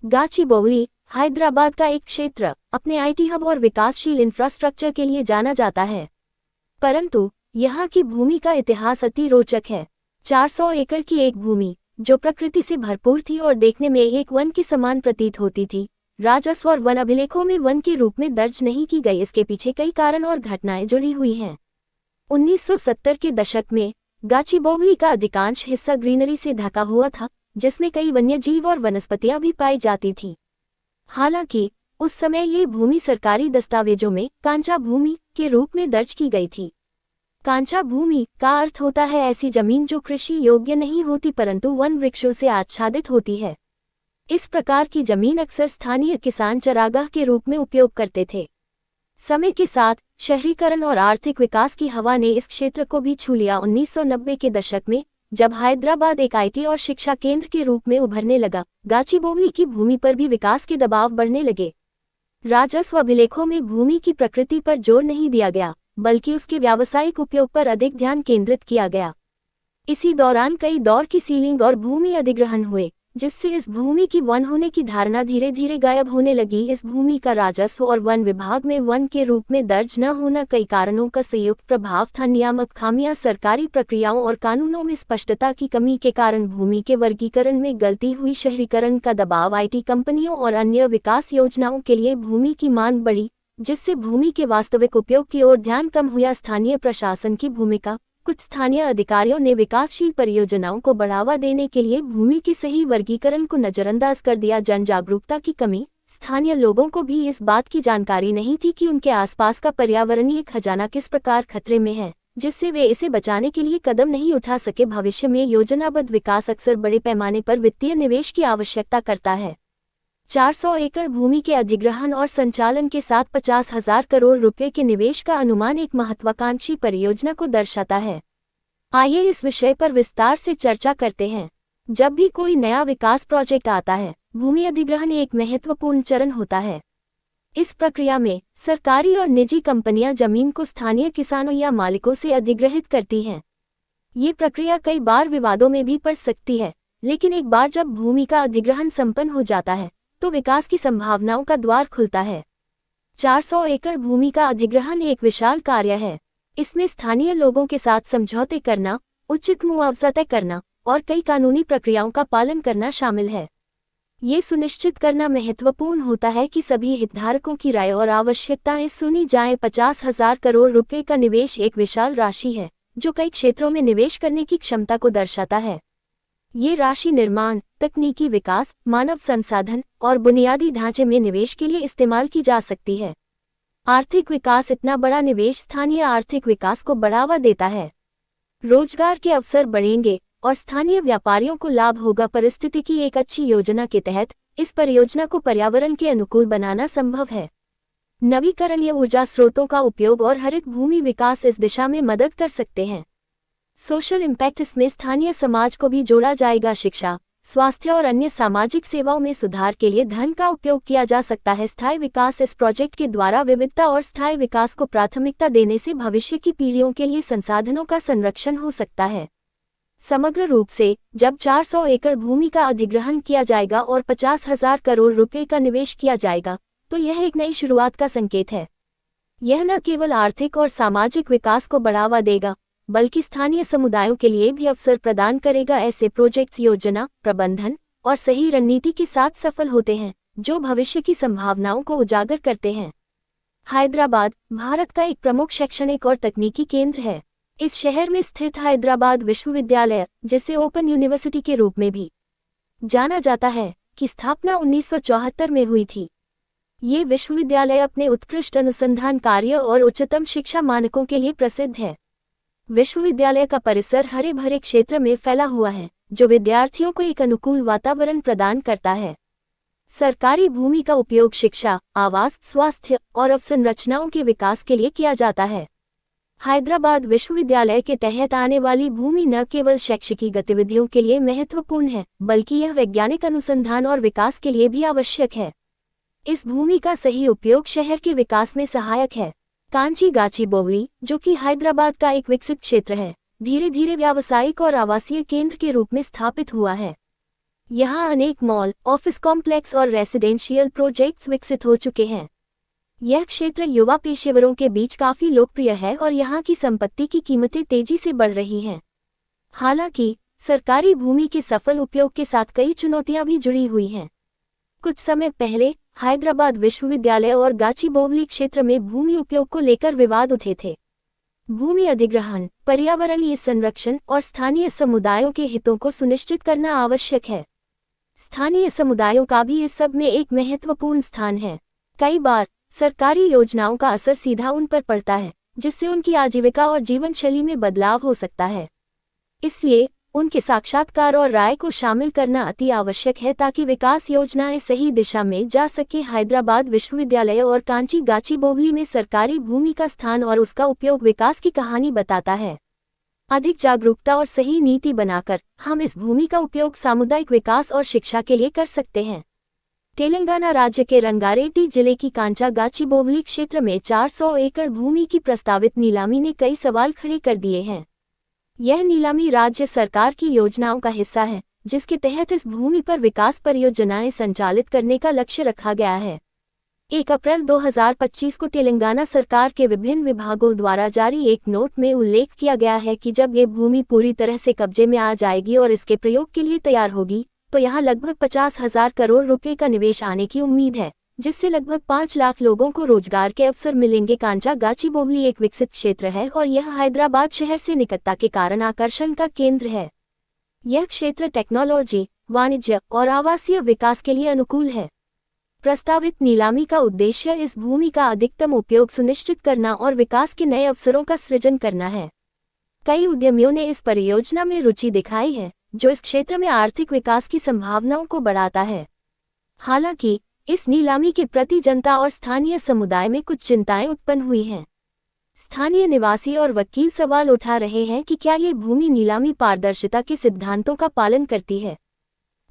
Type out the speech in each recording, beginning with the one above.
गाचीबोवली, हैदराबाद का एक क्षेत्र अपने आईटी हब और विकासशील इंफ्रास्ट्रक्चर के लिए जाना जाता है। परंतु यहाँ की भूमि का इतिहास अति रोचक है। 400 एकड़ की एक भूमि जो प्रकृति से भरपूर थी और देखने में एक वन के समान प्रतीत होती थी, राजस्व और वन अभिलेखों में वन के रूप में दर्ज नहीं की गई। इसके पीछे कई कारण और घटनाएं जुड़ी हुई हैं। 1970 के दशक में गाचीबोवली का अधिकांश हिस्सा ग्रीनरी से ढका हुआ था, जिसमें कई वन्यजीव और वनस्पतियां भी पाई जाती थीं। हालांकि उस समय ये भूमि सरकारी दस्तावेजों में कांचा भूमि के रूप में दर्ज की गई थी। कांचा भूमि का अर्थ होता है ऐसी जमीन जो कृषि योग्य नहीं होती परंतु वन वृक्षों से आच्छादित होती है। इस प्रकार की जमीन अक्सर स्थानीय किसान चरागाह के रूप में उपयोग करते थे। समय के साथ शहरीकरण और आर्थिक विकास की हवा ने इस क्षेत्र को भी छू लिया। 1990 के दशक में जब हैदराबाद एक आईटी और शिक्षा केंद्र के रूप में उभरने लगा, गाचीबोवली की भूमि पर भी विकास के दबाव बढ़ने लगे। राजस्व अभिलेखों में भूमि की प्रकृति पर जोर नहीं दिया गया, बल्कि उसके व्यावसायिक उपयोग पर अधिक ध्यान केंद्रित किया गया। इसी दौरान कई दौर की सीलिंग और भूमि अधिग्रहण हुए, जिससे इस भूमि की वन होने की धारणा धीरे धीरे गायब होने लगी। इस भूमि का राजस्व और वन विभाग में वन के रूप में दर्ज न होना कई कारणों का संयुक्त प्रभाव था। नियामक खामियां, सरकारी प्रक्रियाओं और कानूनों में स्पष्टता की कमी के कारण भूमि के वर्गीकरण में गलती हुई। शहरीकरण का दबाव, आईटी कंपनियों और अन्य विकास योजनाओं के लिए भूमि की मांग बढ़ी, जिससे भूमि के वास्तविक उपयोग की ओर ध्यान कम हुआ। स्थानीय प्रशासन की भूमिका, कुछ स्थानीय अधिकारियों ने विकासशील परियोजनाओं को बढ़ावा देने के लिए भूमि के सही वर्गीकरण को नजरअंदाज कर दिया। जन जागरूकता की कमी, स्थानीय लोगों को भी इस बात की जानकारी नहीं थी कि उनके आसपास का पर्यावरणीय खजाना किस प्रकार खतरे में है, जिससे वे इसे बचाने के लिए कदम नहीं उठा सके। भविष्य में योजनाबद्ध विकास अक्सर बड़े पैमाने पर वित्तीय निवेश की आवश्यकता करता है। 400 एकड़ भूमि के अधिग्रहण और संचालन के साथ 50,000 करोड़ रुपए के निवेश का अनुमान एक महत्वाकांक्षी परियोजना को दर्शाता है। आइए इस विषय पर विस्तार से चर्चा करते हैं। जब भी कोई नया विकास प्रोजेक्ट आता है, भूमि अधिग्रहण एक महत्वपूर्ण चरण होता है। इस प्रक्रिया में सरकारी और निजी कंपनियां जमीन को स्थानीय किसानों या मालिकों से अधिग्रहित करती हैं। ये प्रक्रिया कई बार विवादों में भी पड़ सकती है, लेकिन एक बार जब भूमि का अधिग्रहण संपन्न हो जाता है तो विकास की संभावनाओं का द्वार खुलता है। 400 एकड़ भूमि का अधिग्रहण एक विशाल कार्य है। इसमें स्थानीय लोगों के साथ समझौते करना, उचित मुआवजा तय करना और कई कानूनी प्रक्रियाओं का पालन करना शामिल है। ये सुनिश्चित करना महत्वपूर्ण होता है कि सभी हितधारकों की राय और आवश्यकताएं सुनी जाएं। 50,000 करोड़ रुपए का निवेश एक विशाल राशि है, जो कई क्षेत्रों में निवेश करने की क्षमता को दर्शाता है। ये राशि निर्माण, तकनीकी विकास, मानव संसाधन और बुनियादी ढांचे में निवेश के लिए इस्तेमाल की जा सकती है। आर्थिक विकास, इतना बड़ा निवेश स्थानीय आर्थिक विकास को बढ़ावा देता है। रोजगार के अवसर बढ़ेंगे और स्थानीय व्यापारियों को लाभ होगा। परिस्थिति की एक अच्छी योजना के तहत इस परियोजना को पर्यावरण के अनुकूल बनाना संभव है। नवीकरणीय ऊर्जा स्रोतों का उपयोग और हरित भूमि विकास इस दिशा में मदद कर सकते हैं। सोशल इम्पैक्ट, इसमें स्थानीय समाज को भी जोड़ा जाएगा। शिक्षा, स्वास्थ्य और अन्य सामाजिक सेवाओं में सुधार के लिए धन का उपयोग किया जा सकता है। स्थायी विकास, इस प्रोजेक्ट के द्वारा विविधता और स्थायी विकास को प्राथमिकता देने से भविष्य की पीढ़ियों के लिए संसाधनों का संरक्षण हो सकता है। समग्र रूप से जब 400 एकड़ भूमि का अधिग्रहण किया जाएगा और 50,000 करोड़ रुपए का निवेश किया जाएगा, तो यह एक नई शुरुआत का संकेत है। यह न केवल आर्थिक और सामाजिक विकास को बढ़ावा देगा, बल्कि स्थानीय समुदायों के लिए भी अवसर प्रदान करेगा। ऐसे प्रोजेक्ट्स योजना, प्रबंधन और सही रणनीति के साथ सफल होते हैं, जो भविष्य की संभावनाओं को उजागर करते हैं। हैदराबाद भारत का एक प्रमुख शैक्षणिक और तकनीकी केंद्र है। इस शहर में स्थित हैदराबाद विश्वविद्यालय, जिसे ओपन यूनिवर्सिटी के रूप में भी जाना जाता है, की स्थापना 1974 में हुई थी। ये विश्वविद्यालय अपने उत्कृष्ट अनुसंधान कार्य और उच्चतम शिक्षा मानकों के लिए प्रसिद्ध है। विश्वविद्यालय का परिसर हरे भरे क्षेत्र में फैला हुआ है, जो विद्यार्थियों को एक अनुकूल वातावरण प्रदान करता है। सरकारी भूमि का उपयोग शिक्षा, आवास, स्वास्थ्य और अवसंरचनाओं के विकास के लिए किया जाता है। हैदराबाद विश्वविद्यालय के तहत आने वाली भूमि न केवल शैक्षिक गतिविधियों के लिए महत्वपूर्ण है, बल्कि यह वैज्ञानिक अनुसंधान और विकास के लिए भी आवश्यक है। इस भूमि का सही उपयोग शहर के विकास में सहायक है। कांची गाचीबोवली, जो कि हैदराबाद का एक विकसित क्षेत्र है, धीरे धीरे व्यावसायिक और आवासीय केंद्र के रूप में स्थापित हुआ है। यहाँ अनेक मॉल, ऑफिस कॉम्प्लेक्स और रेसिडेंशियल प्रोजेक्ट्स विकसित हो चुके हैं। यह क्षेत्र युवा पेशेवरों के बीच काफी लोकप्रिय है और यहाँ की संपत्ति की कीमतें तेजी से बढ़ रही हैं। हालांकि सरकारी भूमि के सफल उपयोग के साथ कई चुनौतियां भी जुड़ी हुई हैं। कुछ समय पहले हैदराबाद विश्वविद्यालय और गाचीबोवली क्षेत्र में भूमि उपयोग को लेकर विवाद उठे थे। भूमि अधिग्रहण, पर्यावरणीय संरक्षण और स्थानीय समुदायों के हितों को सुनिश्चित करना आवश्यक है। स्थानीय समुदायों का भी इस सब में एक महत्वपूर्ण स्थान है। कई बार सरकारी योजनाओं का असर सीधा उन पर पड़ता है, जिससे उनकी आजीविका और जीवन शैली में बदलाव हो सकता है। इसलिए उनके साक्षात्कार और राय को शामिल करना अति आवश्यक है ताकि विकास योजनाएं सही दिशा में जा सके। हैदराबाद विश्वविद्यालय और कांची गाचीबोवली में सरकारी भूमि का स्थान और उसका उपयोग विकास की कहानी बताता है। अधिक जागरूकता और सही नीति बनाकर हम इस भूमि का उपयोग सामुदायिक विकास और शिक्षा के लिए कर सकते हैं। तेलंगाना राज्य के रंगारेड्डी जिले की कांचा गाचीबोवली क्षेत्र में 400 एकड़ भूमि की प्रस्तावित नीलामी ने कई सवाल खड़े कर दिए हैं। यह नीलामी राज्य सरकार की योजनाओं का हिस्सा है, जिसके तहत इस भूमि पर विकास परियोजनाएं संचालित करने का लक्ष्य रखा गया है। 1 अप्रैल 2025 को तेलंगाना सरकार के विभिन्न विभागों द्वारा जारी एक नोट में उल्लेख किया गया है कि जब ये भूमि पूरी तरह से कब्जे में आ जाएगी और इसके प्रयोग के लिए तैयार होगी, तो यहाँ लगभग 50,000 करोड़ रुपए का निवेश आने की उम्मीद है, जिससे लगभग 5 लाख लोगों को रोजगार के अवसर मिलेंगे। कांचा गाचीबोवली एक विकसित क्षेत्र है और यह हैदराबाद शहर से निकटता के कारण आकर्षण का केंद्र है। यह क्षेत्र टेक्नोलॉजी, वाणिज्य और आवासीय विकास के लिए अनुकूल है। प्रस्तावित नीलामी का उद्देश्य इस भूमि का अधिकतम उपयोग सुनिश्चित करना और विकास के नए अवसरों का सृजन करना है। कई उद्यमियों ने इस परियोजना में रुचि दिखाई है, जो इस क्षेत्र में आर्थिक विकास की संभावनाओं को बढ़ाता है। हालांकि इस नीलामी के प्रति जनता और स्थानीय समुदाय में कुछ चिंताएं उत्पन्न हुई हैं। स्थानीय निवासी और वकील सवाल उठा रहे हैं कि क्या ये भूमि नीलामी पारदर्शिता के सिद्धांतों का पालन करती है।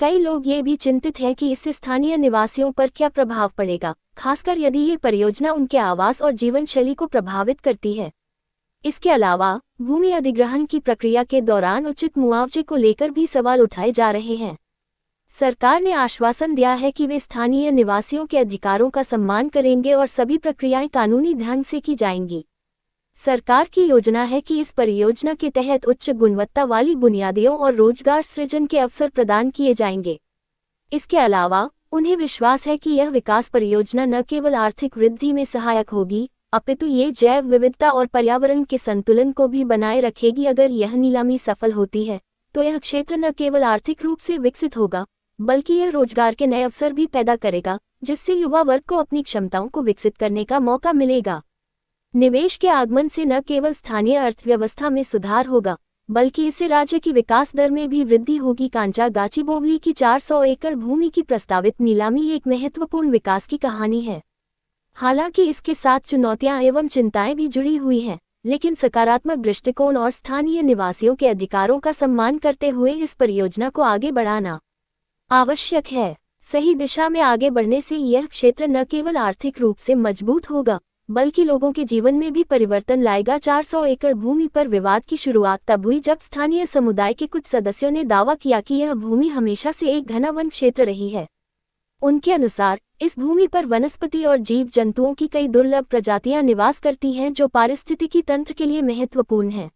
कई लोग ये भी चिंतित हैं कि इससे स्थानीय निवासियों पर क्या प्रभाव पड़ेगा, खासकर यदि ये परियोजना उनके आवास और जीवन शैली को प्रभावित करती है। इसके अलावा भूमि अधिग्रहण की प्रक्रिया के दौरान उचित मुआवजे को लेकर भी सवाल उठाए जा रहे हैं। सरकार ने आश्वासन दिया है कि वे स्थानीय निवासियों के अधिकारों का सम्मान करेंगे और सभी प्रक्रियाएं कानूनी ढंग से की जाएंगी। सरकार की योजना है कि इस परियोजना के तहत उच्च गुणवत्ता वाली बुनियादियों और रोजगार सृजन के अवसर प्रदान किए जाएंगे। इसके अलावा उन्हें विश्वास है कि यह विकास परियोजना न केवल आर्थिक वृद्धि में सहायक होगी, अपितु ये जैव विविधता और पर्यावरण के संतुलन को भी बनाए रखेगी। अगर यह नीलामी सफल होती है, तो यह क्षेत्र न केवल आर्थिक रूप से विकसित होगा, बल्कि यह रोजगार के नए अवसर भी पैदा करेगा, जिससे युवा वर्ग को अपनी क्षमताओं को विकसित करने का मौका मिलेगा। निवेश के आगमन से न केवल स्थानीय अर्थव्यवस्था में सुधार होगा, बल्कि इससे राज्य की विकास दर में भी वृद्धि होगी। कांचा गाचीबोवली की 400 एकड़ भूमि की प्रस्तावित नीलामी एक महत्वपूर्ण विकास की कहानी है। हालांकि इसके साथ चुनौतियां एवं चिंताएं भी जुड़ी हुई हैं, लेकिन सकारात्मक दृष्टिकोण और स्थानीय निवासियों के अधिकारों का सम्मान करते हुए इस परियोजना को आगे बढ़ाना आवश्यक है। सही दिशा में आगे बढ़ने से यह क्षेत्र न केवल आर्थिक रूप से मजबूत होगा, बल्कि लोगों के जीवन में भी परिवर्तन लाएगा। 400 एकड़ भूमि पर विवाद की शुरुआत तब हुई जब स्थानीय समुदाय के कुछ सदस्यों ने दावा किया कि यह भूमि हमेशा से एक घना वन क्षेत्र रही है। उनके अनुसार इस भूमि पर वनस्पति और जीव जंतुओं की कई दुर्लभ प्रजातियां निवास करती हैं, जो पारिस्थितिकी तंत्र के लिए महत्वपूर्ण है।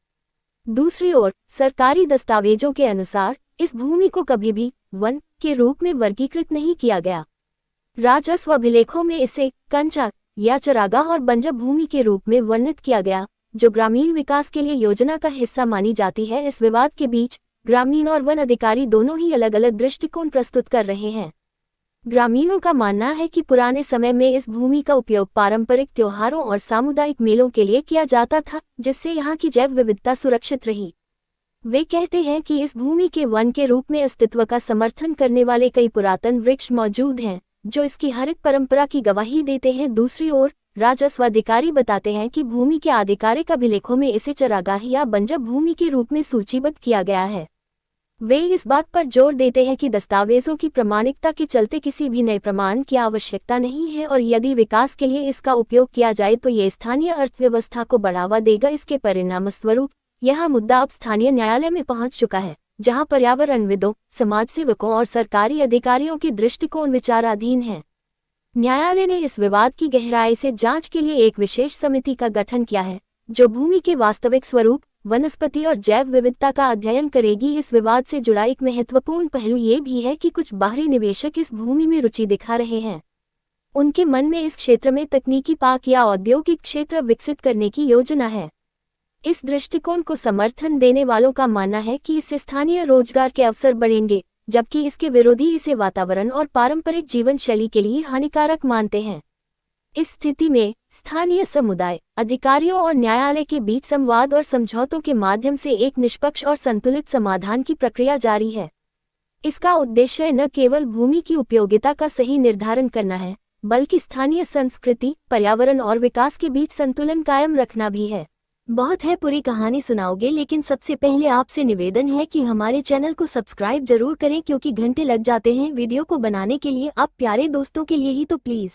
दूसरी ओर सरकारी दस्तावेजों के अनुसार इस भूमि को कभी भी वन के रूप में वर्गीकृत नहीं किया गया। राजस्व अभिलेखों में इसे कंचा या चरागाह और बंजर भूमि के रूप में वर्णित किया गया, जो ग्रामीण विकास के लिए योजना का हिस्सा मानी जाती है। इस विवाद के बीच ग्रामीण और वन अधिकारी दोनों ही अलग अलग दृष्टिकोण प्रस्तुत कर रहे हैं। ग्रामीणों का मानना है कि पुराने समय में इस भूमि का उपयोग पारंपरिक त्योहारों और सामुदायिक मेलों के लिए किया जाता था, जिससे यहाँ की जैव विविधता सुरक्षित रही। वे कहते हैं कि इस भूमि के वन के रूप में अस्तित्व का समर्थन करने वाले कई पुरातन वृक्ष मौजूद हैं, जो इसकी हरित परंपरा की गवाही देते हैं। दूसरी ओर राजस्व अधिकारी बताते हैं कि भूमि के आधिकारिक अभिलेखों में इसे चरागाह या बंजर भूमि के रूप में सूचीबद्ध किया गया है। वे इस बात पर जोर देते हैं कि दस्तावेजों की प्रामाणिकता के चलते किसी भी नए प्रमाण की आवश्यकता नहीं है और यदि विकास के लिए इसका उपयोग किया जाए तो ये स्थानीय अर्थव्यवस्था को बढ़ावा देगा। इसके परिणामस्वरूप यह मुद्दा अब स्थानीय न्यायालय में पहुंच चुका है जहां पर्यावरणविदों, समाजसेवकों और सरकारी अधिकारियों के दृष्टिकोण विचाराधीन हैं। न्यायालय ने इस विवाद की गहराई से जांच के लिए एक विशेष समिति का गठन किया है, जो भूमि के वास्तविक स्वरूप, वनस्पति और जैव विविधता का अध्ययन करेगी। इस विवाद से जुड़ा एक महत्वपूर्ण पहलू ये भी है कि कुछ बाहरी निवेशक इस भूमि में रुचि दिखा रहे हैं। उनके मन में इस क्षेत्र में तकनीकी पार्क या औद्योगिक क्षेत्र विकसित करने की योजना है। इस दृष्टिकोण को समर्थन देने वालों का मानना है कि इससे स्थानीय रोजगार के अवसर बढ़ेंगे, जबकि इसके विरोधी इसे वातावरण और पारंपरिक जीवन शैली के लिए हानिकारक मानते हैं। इस स्थिति में स्थानीय समुदाय, अधिकारियों और न्यायालय के बीच संवाद और समझौतों के माध्यम से एक निष्पक्ष और संतुलित समाधान की प्रक्रिया जारी है। इसका उद्देश्य न केवल भूमि की उपयोगिता का सही निर्धारण करना है, बल्कि स्थानीय संस्कृति, पर्यावरण और विकास के बीच संतुलन कायम रखना भी है। बहुत है पूरी कहानी सुनाओगे, लेकिन सबसे पहले आपसे निवेदन है कि हमारे चैनल को सब्सक्राइब जरूर करें, क्योंकि घंटे लग जाते हैं वीडियो को बनाने के लिए। आप प्यारे दोस्तों के लिए ही तो प्लीज़